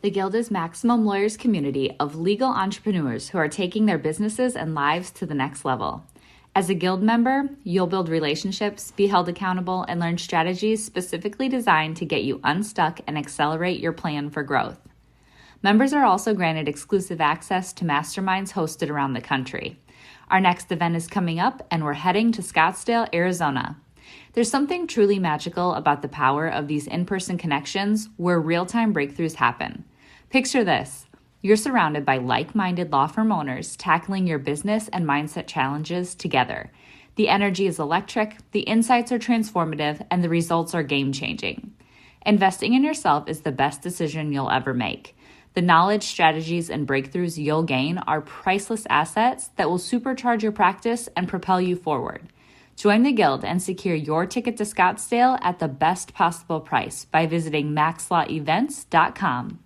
The Guild is Maximum Lawyers' community of legal entrepreneurs who are taking their businesses and lives to the next level. As a Guild member, you'll build relationships, be held accountable, and learn strategies specifically designed to get you unstuck and accelerate your plan for growth. Members are also granted exclusive access to masterminds hosted around the country. Our next event is coming up, and we're heading to Scottsdale, Arizona. There's something truly magical about the power of these in-person connections where real-time breakthroughs happen. Picture this. You're surrounded by like-minded law firm owners tackling your business and mindset challenges together. The energy is electric, the insights are transformative, and the results are game-changing. Investing in yourself is the best decision you'll ever make. The knowledge, strategies, and breakthroughs you'll gain are priceless assets that will supercharge your practice and propel you forward. Join the Guild and secure your ticket to Scottsdale at the best possible price by visiting MaxLawEvents.com.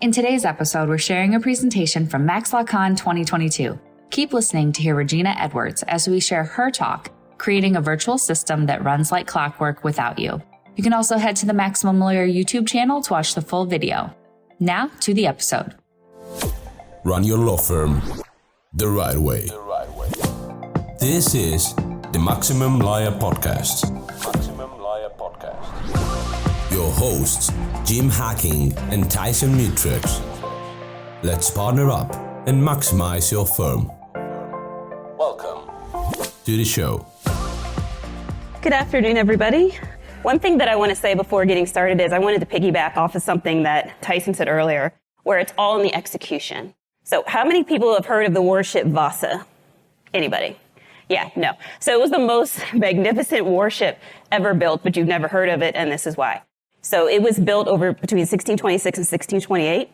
In today's episode, we're sharing a presentation from MaxLawCon 2022. Keep listening to hear Regina Edwards as we share her talk, creating a virtual system that runs like clockwork without you. You can also head to the Maximum Lawyer YouTube channel to watch the full video. Now to the episode. Run your law firm the right way. This is the Maximum Lawyer Podcast. Your hosts, Jim Hacking and Tyson Mutrux. Let's partner up and maximize your firm. Welcome to the show. Good afternoon, everybody. One thing that I want to say before getting started is I wanted to piggyback off of something that Tyson said earlier, where it's all in the execution. So how many people have heard of the warship Vasa? Anybody? Yeah, no. So it was the most magnificent warship ever built, but you've never heard of it, and this is why. So it was built over between 1626 and 1628.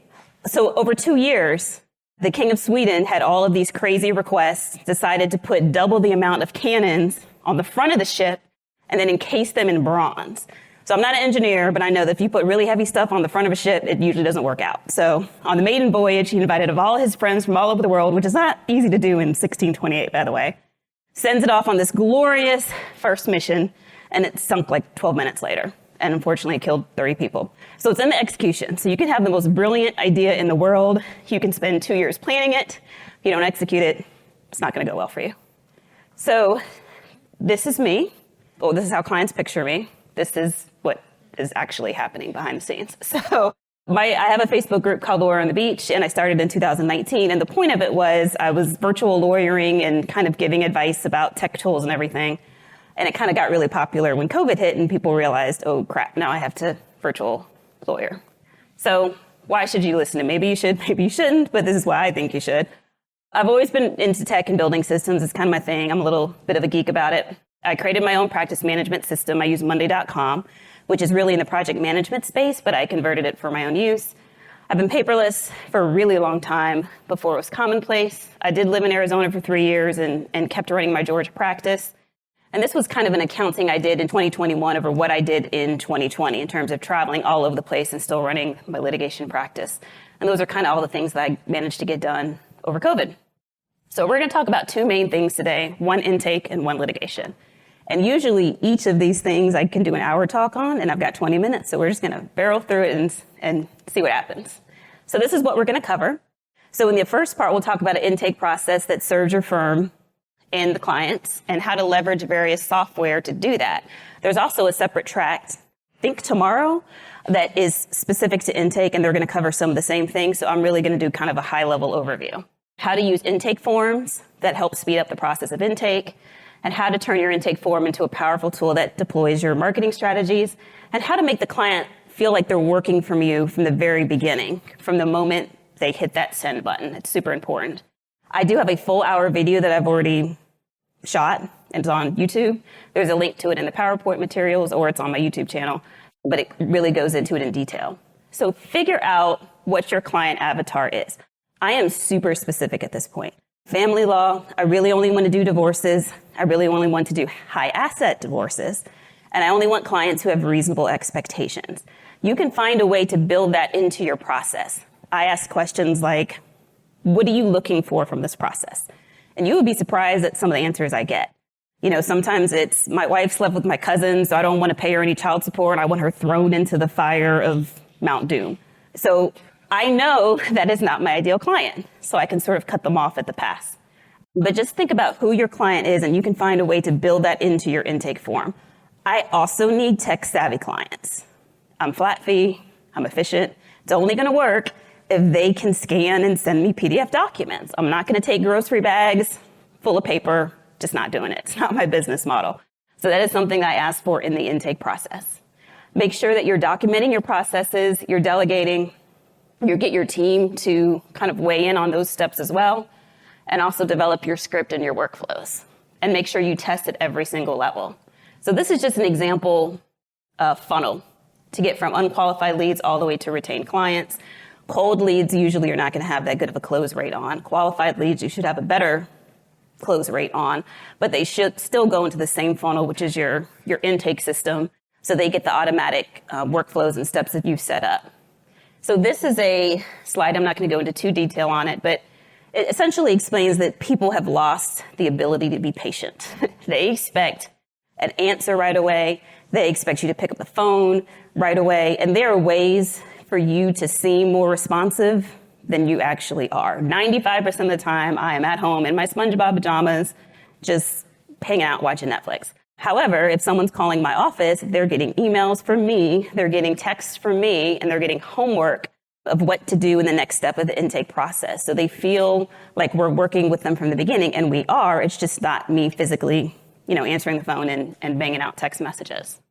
So over 2 years, the King of Sweden had all of these crazy requests, decided to put double the amount of cannons on the front of the ship, and then encase them in bronze. So I'm not an engineer, but I know that if you put really heavy stuff on the front of a ship, it usually doesn't work out. So on the maiden voyage, he invited all his friends from all over the world, which is not easy to do in 1628, by the way. Sends it off on this glorious first mission, and it sunk like 12 minutes later. And unfortunately, it killed 30 people. So it's in the execution. So you can have the most brilliant idea in the world. You can spend 2 years planning it. If you don't execute it, it's not going to go well for you. So this is me. Oh, this is how clients picture me. This is what is actually happening behind the scenes. So I have a Facebook group called Lawyer on the Beach, and I started in 2019. And the point of it was I was virtual lawyering and kind of giving advice about tech tools and everything. And it kind of got really popular when COVID hit and people realized, oh, crap, now I have to virtual lawyer. So why should you listen to me? Maybe you should, maybe you shouldn't, but this is why I think you should. I've always been into tech and building systems. It's kind of my thing. I'm a little bit of a geek about it. I created my own practice management system. I use Monday.com, which is really in the project management space, but I converted it for my own use. I've been paperless for a really long time before it was commonplace. I did live in Arizona for 3 years and kept running my Georgia practice. And this was kind of an accounting I did in 2021 over what I did in 2020 in terms of traveling all over the place and still running my litigation practice. And those are kind of all the things that I managed to get done over COVID. So we're going to talk about two main things today, one intake and one litigation. And usually each of these things I can do an hour talk on, and I've got 20 minutes. So we're just going to barrel through it and see what happens. So this is what we're going to cover. So in the first part, we'll talk about an intake process that serves your firm and the clients and how to leverage various software to do that. There's also a separate track, Think Tomorrow, that is specific to intake, and they're going to cover some of the same things. So I'm really going to do kind of a high-level overview. How to use intake forms that help speed up the process of intake, and how to turn your intake form into a powerful tool that deploys your marketing strategies, and how to make the client feel like they're working from you from the very beginning, from the moment they hit that send button. It's super important. I do have a full hour video that I've already shot, and it's on YouTube. There's a link to it in the PowerPoint materials, or it's on my YouTube channel, but it really goes into it in detail. So figure out what your client avatar is. I am super specific at this point. Family law, I really only want to do divorces. I really only want to do high asset divorces. And I only want clients who have reasonable expectations. You can find a way to build that into your process. I ask questions like, what are you looking for from this process? And you would be surprised at some of the answers I get. Sometimes it's my wife's lived with my cousin, so I don't want to pay her any child support, and I want her thrown into the fire of Mount Doom. So I know that is not my ideal client, so I can sort of cut them off at the pass. But just think about who your client is, and you can find a way to build that into your intake form. I also need tech-savvy clients. I'm flat fee, I'm efficient. It's only going to work if they can scan and send me PDF documents. I'm not going to take grocery bags full of paper. Just not doing it. It's not my business model. So that is something I ask for in the intake process. Make sure that you're documenting your processes, you're delegating, you get your team to kind of weigh in on those steps as well, and also develop your script and your workflows. And make sure you test at every single level. So this is just an example funnel to get from unqualified leads all the way to retained clients. Cold leads, usually you're not going to have that good of a close rate on. Qualified leads, you should have a better close rate on, but they should still go into the same funnel, which is your intake system, so they get the automatic workflows and steps that you've set up. So this is a slide. I'm not going to go into too detail on it, but it essentially explains that people have lost the ability to be patient. They expect an answer right away. They expect you to pick up the phone right away, and there are ways for you to seem more responsive than you actually are. 95% of the time, I am at home in my SpongeBob pajamas, just hanging out watching Netflix. However, if someone's calling my office, they're getting emails from me, they're getting texts from me, and they're getting homework of what to do in the next step of the intake process. So they feel like we're working with them from the beginning, and we are. It's just not me physically, answering the phone and banging out text messages.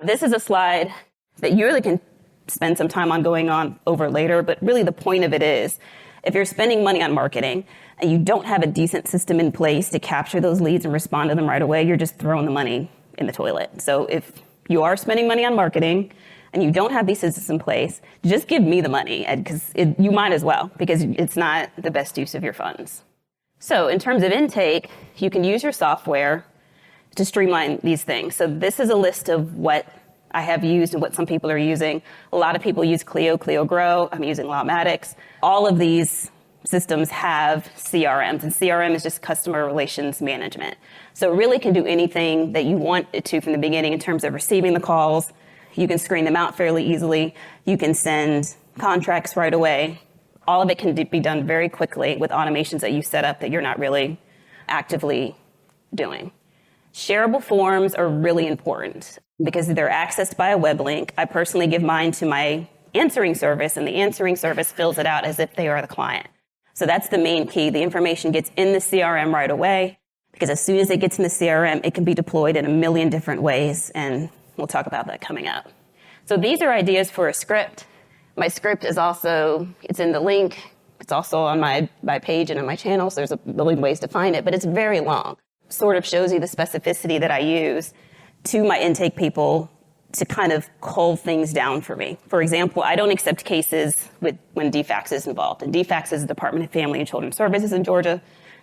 This is a slide that you really can spend some time on going on over later, but really the point of it is, if you're spending money on marketing and you don't have a decent system in place to capture those leads and respond to them right away, you're just throwing the money in the toilet. So if you are spending money on marketing and you don't have these systems in place, just give me the money, because you might as well, because it's not the best use of your funds. So in terms of intake, you can use your software to streamline these things. So this is a list of what I have used and what some people are using. A lot of people use Clio Grow. I'm using Lawmatics. All of these systems have CRMs, and CRM is just customer relations management. So it really can do anything that you want it to from the beginning in terms of receiving the calls. You can screen them out fairly easily. You can send contracts right away. All of it can be done very quickly with automations that you set up that you're not really actively doing. Shareable forms are really important because they're accessed by a web link. I personally give mine to my answering service, and the answering service fills it out as if they are the client. So that's the main key. The information gets in the CRM right away, because as soon as it gets in the CRM, it can be deployed in a million different ways, and we'll talk about that coming up. So these are ideas for a script. My script is also, it's in the link. It's also on my page and on my channel, so there's a million ways to find it, but it's very long. Sort of shows you the specificity that I use to my intake people to kind of cull things down for me. For example, I don't accept cases when DFACS is involved. And DFACS is the Department of Family and Children's Services in Georgia.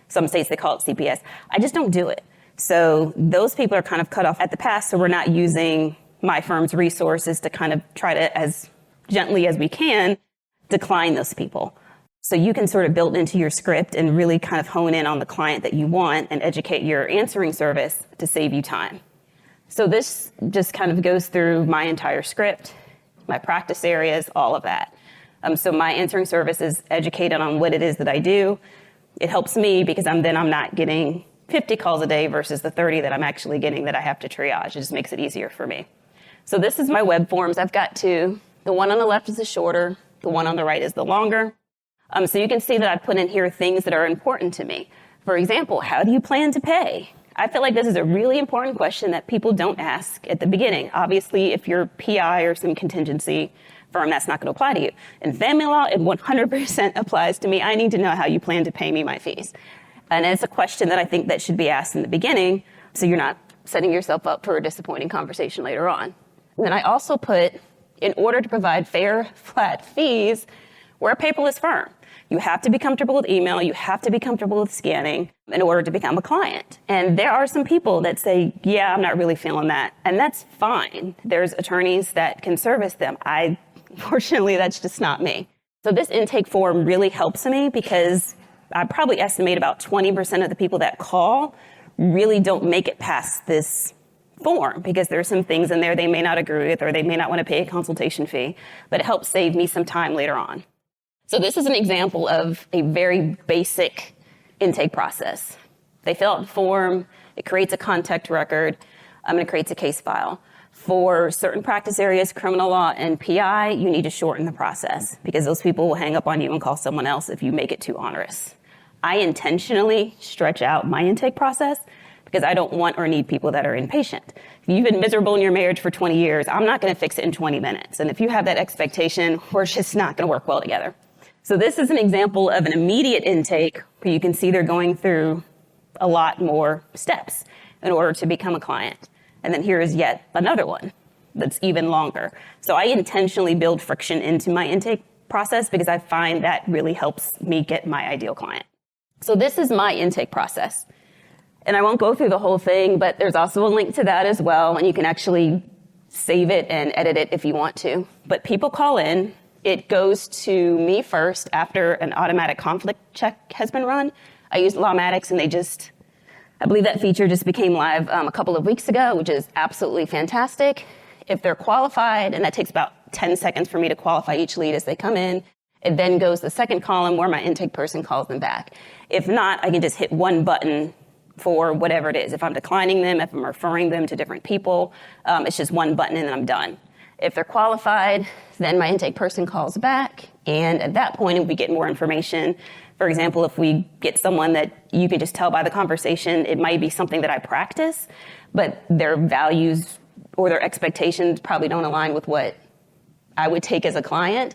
Some states, they call it CPS. I just don't do it. So those people are kind of cut off at the pass, so we're not using my firm's resources to kind of try to, as gently as we can, decline those people. So you can sort of build into your script and really kind of hone in on the client that you want and educate your answering service to save you time. So this just kind of goes through my entire script, my practice areas, all of that. So my answering service is educated on what it is that I do. It helps me because I'm not getting 50 calls a day versus the 30 that I'm actually getting that I have to triage. It just makes it easier for me. So this is my web forms. I've got two. The one on the left is the shorter. The one on the right is the longer. So you can see that I put in here things that are important to me. For example, how do you plan to pay? I feel like this is a really important question that people don't ask at the beginning. Obviously, if you're PI or some contingency firm, that's not going to apply to you. In family law, it 100% applies to me. I need to know how you plan to pay me my fees. And it's a question that I think that should be asked in the beginning, so you're not setting yourself up for a disappointing conversation later on. And then I also put, in order to provide fair, flat fees, we're a paperless firm. You have to be comfortable with email. You have to be comfortable with scanning in order to become a client. And there are some people that say, yeah, I'm not really feeling that. And that's fine. There's attorneys that can service them. Fortunately, that's just not me. So this intake form really helps me because I probably estimate about 20% of the people that call really don't make it past this form because there's some things in there they may not agree with or they may not want to pay a consultation fee, but it helps save me some time later on. So this is an example of a very basic intake process. They fill out the form, it creates a contact record, it creates a case file. For certain practice areas, criminal law and PI, you need to shorten the process because those people will hang up on you and call someone else if you make it too onerous. I intentionally stretch out my intake process because I don't want or need people that are impatient. If you've been miserable in your marriage for 20 years, I'm not going to fix it in 20 minutes. And if you have that expectation, we're just not going to work well together. So this is an example of an immediate intake where you can see they're going through a lot more steps in order to become a client. And then here is yet another one that's even longer. So I intentionally build friction into my intake process because I find that really helps me get my ideal client. So this is my intake process. And I won't go through the whole thing, but there's also a link to that as well. And you can actually save it and edit it if you want to. But people call in. It goes to me first after an automatic conflict check has been run. I use Lawmatics, and I believe that feature just became live a couple of weeks ago, which is absolutely fantastic. If they're qualified, and that takes about 10 seconds for me to qualify each lead as they come in, it then goes to the second column where my intake person calls them back. If not, I can just hit one button for whatever it is. If I'm declining them, if I'm referring them to different people, it's just one button and then I'm done. If they're qualified, then my intake person calls back, and at that point, we get more information. For example, if we get someone that you can just tell by the conversation, it might be something that I practice, but their values or their expectations probably don't align with what I would take as a client.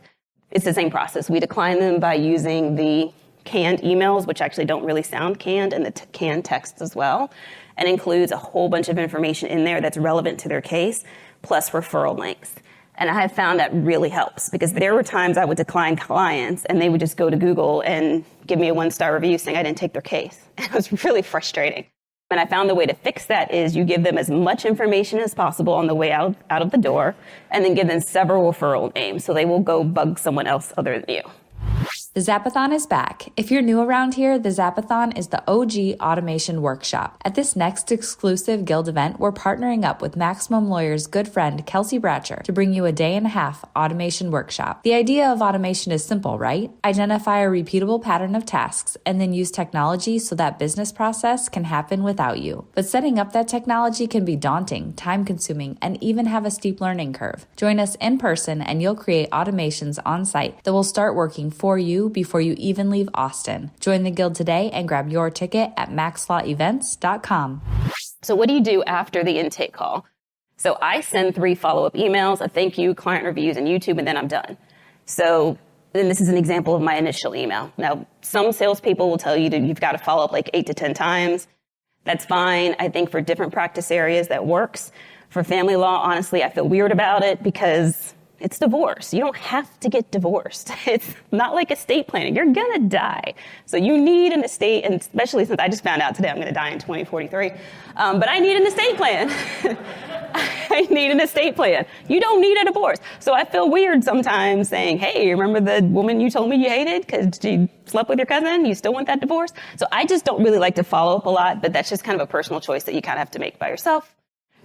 It's the same process. We decline them by using the canned emails, which actually don't really sound canned, and the canned text as well, and includes a whole bunch of information in there that's relevant to their case, plus referral links. And I have found that really helps because there were times I would decline clients and they would just go to Google and give me a 1-star review saying I didn't take their case. It was really frustrating. And I found the way to fix that is you give them as much information as possible on the way out of the door and then give them several referral names so they will go bug someone else other than you. The Zapathon is back. If you're new around here, the Zapathon is the OG automation workshop. At this next exclusive Guild event, we're partnering up with Maximum Lawyer's good friend, Kelsey Bratcher, to bring you a 1.5-day automation workshop. The idea of automation is simple, right? Identify a repeatable pattern of tasks and then use technology so that business process can happen without you. But setting up that technology can be daunting, time-consuming, and even have a steep learning curve. Join us in person and you'll create automations on site that will start working for you before you even leave Austin. Join the Guild today and grab your ticket at maxlawevents.com. So what do you do after the intake call? So I send 3 follow-up emails, a thank you, client reviews, and YouTube, and then I'm done. So then this is an example of my initial email. Now, some salespeople will tell you that you've got to follow up like 8 to 10 times. That's fine. I think for different practice areas that works. For family law, honestly, I feel weird about it because it's divorce. You don't have to get divorced. It's not like estate planning. You're going to die. So you need an estate, and especially since I just found out today I'm going to die in 2043. But I need an estate plan. I need an estate plan. You don't need a divorce. So I feel weird sometimes saying, hey, remember the woman you told me you hated because she slept with your cousin? You still want that divorce? So I just don't really like to follow up a lot, but that's just kind of a personal choice that you kind of have to make by yourself.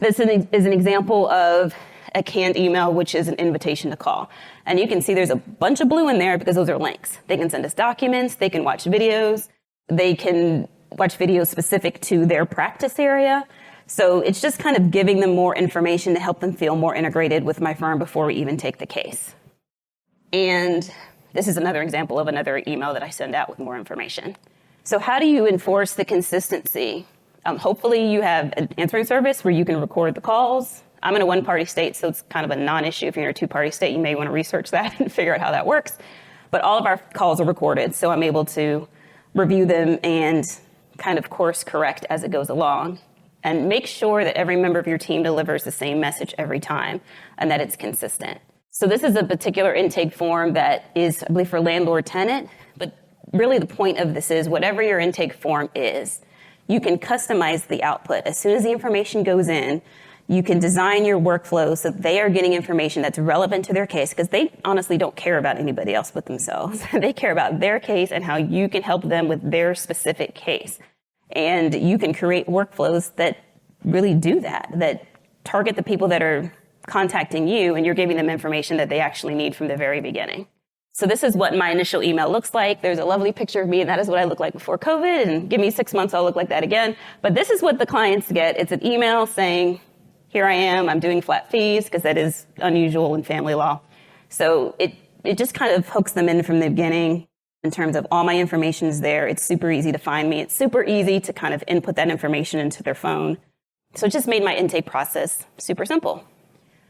This is an example of a canned email, which is an invitation to call. And you can see there's a bunch of blue in there because those are links. They can send us documents. They can watch videos. They can watch videos specific to their practice area. So it's just kind of giving them more information to help them feel more integrated with my firm before we even take the case. And this is another example of another email that I send out with more information. So how do you enforce the consistency? Hopefully you have an answering service where you can record the calls. I'm in a 1-party state, so it's kind of a non-issue. If you're in a 2-party state, you may want to research that and figure out how that works. But all of our calls are recorded, so I'm able to review them and kind of course correct as it goes along. And make sure that every member of your team delivers the same message every time and that it's consistent. So this is a particular intake form that is, I believe, for landlord-tenant. But really the point of this is whatever your intake form is, you can customize the output. As soon as the information goes in, you can design your workflow so that they are getting information that's relevant to their case because they honestly don't care about anybody else but themselves. They care about their case and how you can help them with their specific case. And you can create workflows that really do that target the people that are contacting you, and you're giving them information that they actually need from the very beginning. So this is what my initial email looks like. There's a lovely picture of me, and that is what I look like before COVID, and give me 6 months, I'll look like that again. But this is what the clients get. It's an email saying, here I am, I'm doing flat fees, because that is unusual in family law. So it just kind of hooks them in from the beginning in terms of all my information is there. It's super easy to find me. It's super easy to kind of input that information into their phone. So it just made my intake process super simple.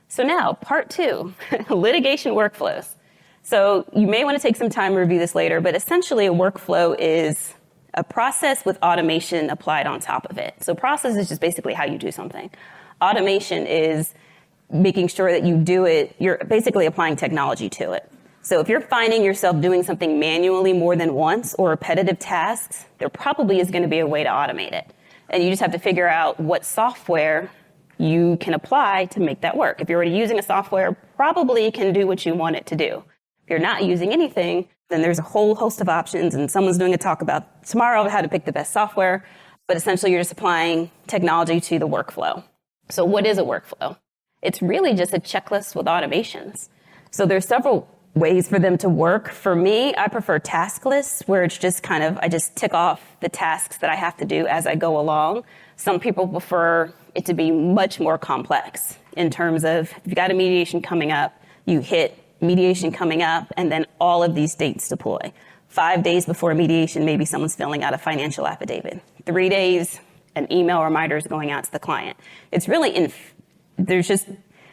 So now, part 2, litigation workflows. So you may want to take some time to review this later, but essentially a workflow is a process with automation applied on top of it. So process is just basically how you do something. Automation is making sure that you do it, you're basically applying technology to it. So if you're finding yourself doing something manually more than once or repetitive tasks, there probably is going to be a way to automate it. And you just have to figure out what software you can apply to make that work. If you're already using a software, probably can do what you want it to do. If you're not using anything, then there's a whole host of options, and someone's doing a talk about tomorrow how to pick the best software, but essentially you're just applying technology to the workflow. So what is a workflow? It's really just a checklist with automations. So there's several ways for them to work. For me, I prefer task lists, where it's just kind of, I just tick off the tasks that I have to do as I go along. Some people prefer it to be much more complex in terms of, if you've got a mediation coming up, you hit mediation coming up, and then all of these dates deploy. 5 days before mediation, maybe someone's filling out a financial affidavit. 3 days, an email reminder is going out to the client. It's really, there's just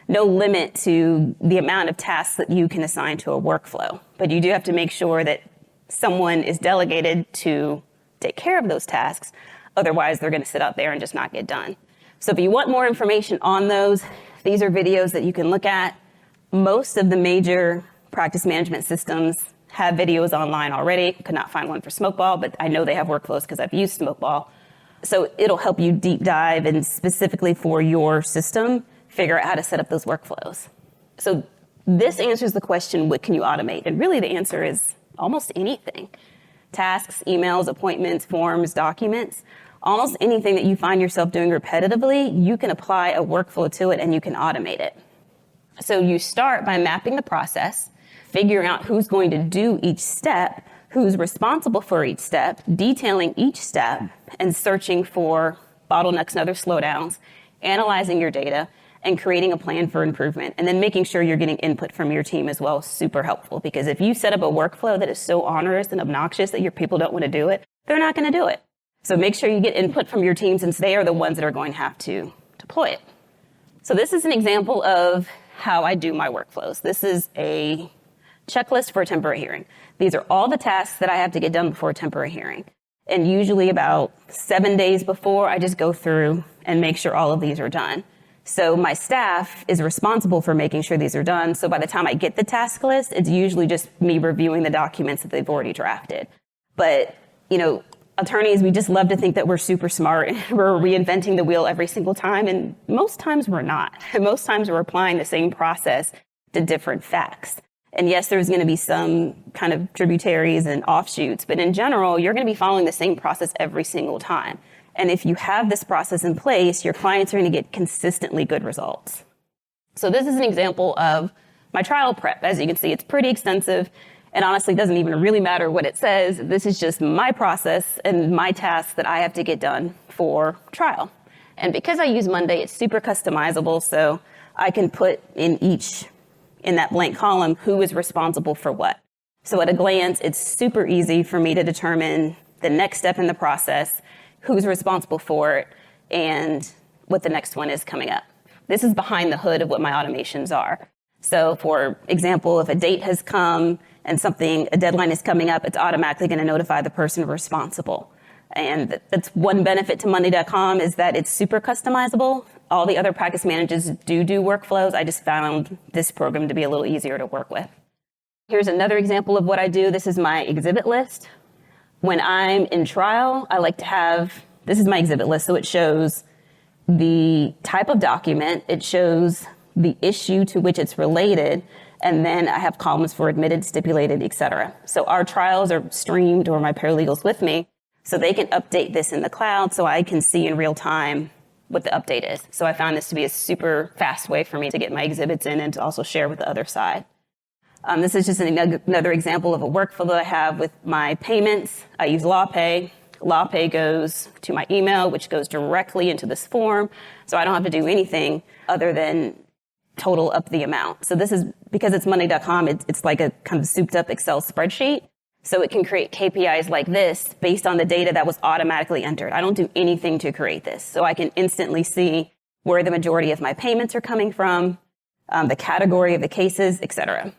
no limit to the amount of tasks that you can assign to a workflow. But you do have to make sure that someone is delegated to take care of those tasks. Otherwise, they're going to sit out there and just not get done. So if you want more information on those, these are videos that you can look at. Most of the major practice management systems have videos online already. Could not find one for Smokeball, but I know they have workflows because I've used Smokeball. So it'll help you deep dive and specifically for your system, figure out how to set up those workflows. So this answers the question, what can you automate? And really the answer is almost anything. Tasks, emails, appointments, forms, documents, almost anything that you find yourself doing repetitively, you can apply a workflow to it and you can automate it. So you start by mapping the process, figuring out who's going to do each step, who's responsible for each step, detailing each step, and searching for bottlenecks and other slowdowns, analyzing your data, and creating a plan for improvement, and then making sure you're getting input from your team as well. Super helpful, because if you set up a workflow that is so onerous and obnoxious that your people don't want to do it, they're not going to do it. So make sure you get input from your team, since they are the ones that are going to have to deploy it. So this is an example of how I do my workflows. This is a checklist for a temporary hearing. These are all the tasks that I have to get done before a temporary hearing. And usually about 7 days before, I just go through and make sure all of these are done. So my staff is responsible for making sure these are done. So by the time I get the task list, it's usually just me reviewing the documents that they've already drafted. But, attorneys, we just love to think that we're super smart and we're reinventing the wheel every single time. And most times we're not. Most times we're applying the same process to different facts. And yes, there's going to be some kind of tributaries and offshoots, but in general, you're going to be following the same process every single time. And if you have this process in place, your clients are going to get consistently good results. So this is an example of my trial prep. As you can see, it's pretty extensive. And honestly, it doesn't even really matter what it says. This is just my process and my tasks that I have to get done for trial. And because I use Monday, it's super customizable. So I can put in that blank column, who is responsible for what. So at a glance, it's super easy for me to determine the next step in the process, who's responsible for it, and what the next one is coming up. This is behind the hood of what my automations are. So for example, if a date has come and a deadline is coming up, it's automatically going to notify the person responsible. And that's one benefit to Monday.com, is that it's super customizable. All the other practice managers do workflows. I just found this program to be a little easier to work with. Here's another example of what I do. This is my exhibit list. When I'm in trial, I like to this is my exhibit list. So it shows the type of document, it shows the issue to which it's related, and then I have columns for admitted, stipulated, etc. So our trials are streamed, or my paralegals with me. So they can update this in the cloud so I can see in real time what the update is. So I found this to be a super fast way for me to get my exhibits in and to also share with the other side. This is just another example of a workflow that I have with my payments. I use LawPay. LawPay goes to my email, which goes directly into this form. So I don't have to do anything other than total up the amount. So this is, because it's Monday.com, it's like a kind of souped up Excel spreadsheet. So it can create KPIs like this based on the data that was automatically entered. I don't do anything to create this. So I can instantly see where the majority of my payments are coming from, the category of the cases, etc.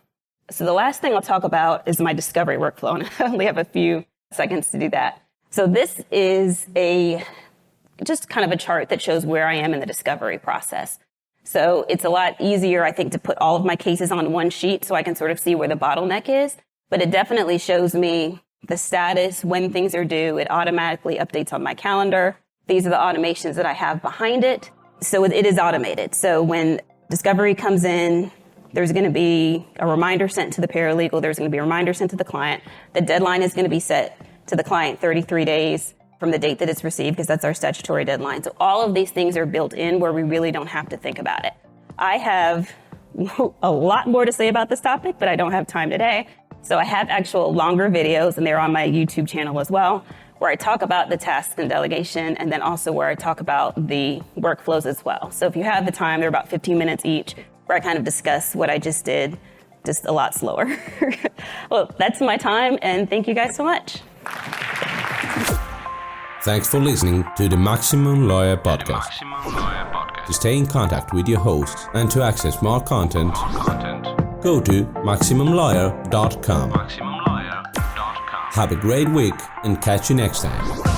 So the last thing I'll talk about is my discovery workflow, and I only have a few seconds to do that. So this is just kind of a chart that shows where I am in the discovery process. So it's a lot easier, I think, to put all of my cases on one sheet so I can sort of see where the bottleneck is. But it definitely shows me the status, when things are due. It automatically updates on my calendar. These are the automations that I have behind it. So it is automated. So when discovery comes in, there's going to be a reminder sent to the paralegal. There's going to be a reminder sent to the client. The deadline is going to be set to the client 33 days from the date that it's received, because that's our statutory deadline. So all of these things are built in where we really don't have to think about it. I have a lot more to say about this topic, but I don't have time today. So I have actual longer videos, and they're on my YouTube channel as well, where I talk about the tasks and delegation, and then also where I talk about the workflows as well. So if you have the time, they're about 15 minutes each, where I kind of discuss what I just did, just a lot slower. Well, that's my time, and thank you guys so much. Thanks for listening to the Maximum Lawyer Podcast. To stay in contact with your host and to access more content, go to MaximumLawyer.com. Have a great week and catch you next time.